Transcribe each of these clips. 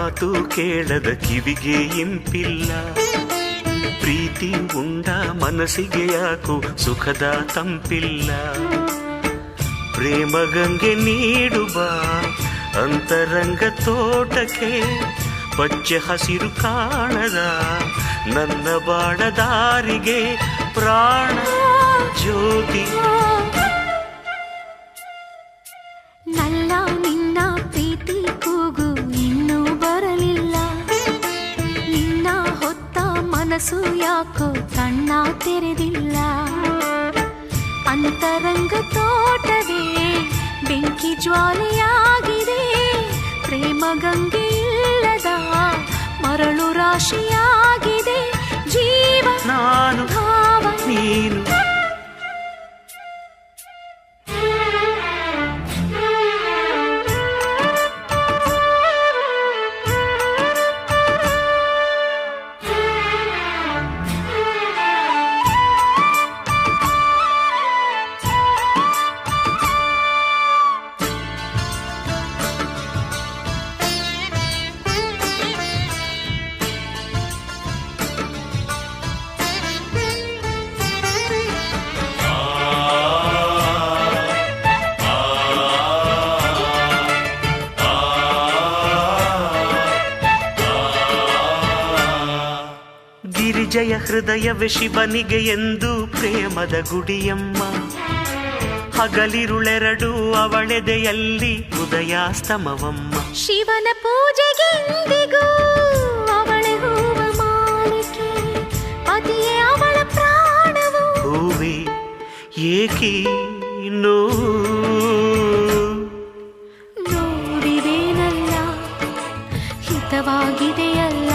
ಮಾತು ಕೇಳದ ಕಿವಿಗೆ ಇಂಪಿಲ್ಲ. ಪ್ರೀತಿ ಉಂಡ ಮನಸ್ಸಿಗೆ ಯಾಕೋ ಸುಖದ ತಂಪಿಲ್ಲ. ಪ್ರೇಮ ಗಂಗೆ ನೀಡುವ ಅಂತರಂಗ ತೋಟಕ್ಕೆ ಪಚ್ಚೆ ಹಸಿರು ಕಾಣದ ನನ್ನ ಬಾಡದಾರಿಗೆ ಪ್ರಾಣ ಜ್ಯೋತಿ. ನಲ್ಲ ನಿನ್ನ ಪ್ರೀತಿ ಕೂಗು ಇನ್ನೂ ಬರಲಿಲ್ಲ. ನಿನ್ನ ಹೊತ್ತ ಮನಸ್ಸು ಯಾಕೋ ಕಣ್ಣ ತೆರೆದಿಲ್ಲ. ಅಂತರಂಗ ತೋಟವೇ ಬೆಂಕಿ ಜ್ವಾಲೆಯಾಗಿದೆ. ಪ್ರೇಮ ಗಂಗೆ ಇಲ್ಲದ ಮರಳು ರಾಶಿಯಾಗಿದೆ. ಜೀವ ನಾನು ಭಾವ ನೀನು. ಗಿರಿಜಯ ಹೃದಯವೇ ಶಿವನಿಗೆ ಎಂದು ಪ್ರೇಮದ ಗುಡಿಯಮ್ಮ. ಹಗಲಿರುಳೆರಡು ಅವಳೆದೆಯಲ್ಲಿ ಉದಯಾಸ್ತಮವಮ್ಮ. ಶಿವನ ಪೂಜೆಗೆಂದಿಗೂ ಅವಳೆ ಹೂವ ಮಾಲಿಕೆ. ಪತಿಯೇ ಅವಳ ಪ್ರಾಣವು. ಹೂವೆ ಏಕೆ ನೋಡಿದೇನಲ್ಲ ಹಿತವಾಗಿದೆಯಲ್ಲ.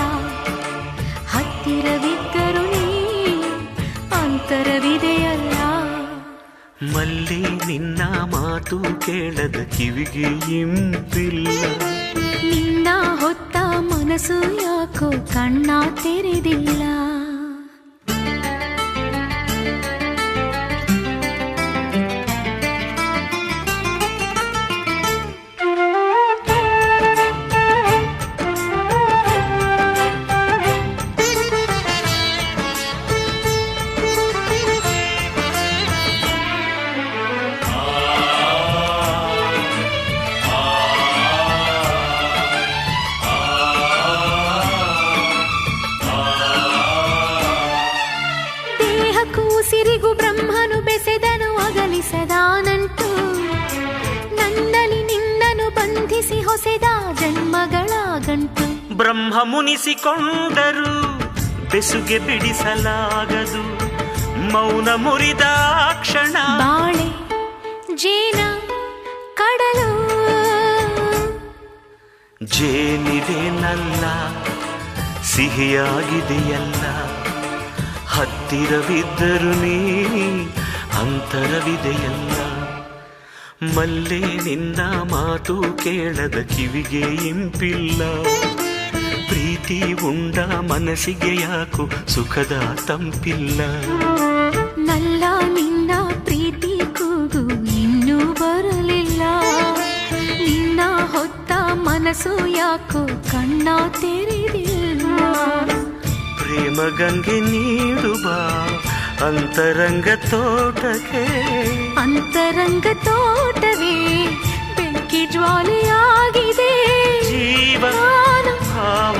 ಹತ್ತಿರವಿದ್ದರು ನೀ ಅಂತರವಿದೆಯಲ್ಲ. ಮಲ್ಲಿ ನಿನ್ನ ಮಾತು ಕೇಳದ ಕಿವಿಗೆ ಇಂಪಿಲ್ಲ. ನಿನ್ನ ಹೊತ್ತ ಮನಸ್ಸು ಯಾಕೋ ಕಣ್ಣ ತೆರೆದಿಲ್ಲ. ಸಿರಿಗು ಬ್ರಹ್ಮನು ಬೆಸೆದನು ಅಗಲಿಸದಾನಂಟು. ನನ್ನಲ್ಲಿ ನಿನ್ನನು ಬಂಧಿಸಿ ಹೊಸೆದ ಜನ್ಮಗಳ ಗಂಟು. ಬ್ರಹ್ಮ ಮುನಿಸಿಕೊಂಡರು ಬೆಸುಗೆ ಬಿಡಿಸಲಾಗದು. ಮೌನ ಮುರಿದ ಕ್ಷಣ ಬಾಳೆ ಜೇನ ಕಡಲು. ಜೇನಿದೇನಲ್ಲ ಸಿಹಿಯಾಗಿದೆಯಲ್ಲ. ಹತ್ತಿರವಿದ್ದರು ನೀ ಅಂತರವಿದೆಯಲ್ಲ. ಮಲ್ಲೆ ನಿನ್ನ ಮಾತು ಕೇಳದ ಕಿವಿಗೆ ಇಂಪಿಲ್ಲ. ಪ್ರೀತಿ ಉಂಡ ಮನಸ್ಸಿಗೆ ಯಾಕೋ ಸುಖದ ತಂಪಿಲ್ಲ. ನಲ್ಲ ನಿನ್ನ ಪ್ರೀತಿ ಕೂಗು ಇನ್ನೂ ಬರಲಿಲ್ಲ. ನಿನ್ನ ಹೊತ್ತ ಮನಸ್ಸು ಯಾಕೋ ಕಣ್ಣ ತೆರೆದಿಲ್ಲ. ಪ್ರೇಮ ಗಂಗೆ ನೀಡುವ ಅಂತರಂಗ ತೋಟಕ್ಕೆ. ಅಂತರಂಗ ತೋಟವೇ ಬೆಂಕಿ ಜ್ವಾಲೆಯಾಗಿದೆ. ಜೀವ ಭಾವ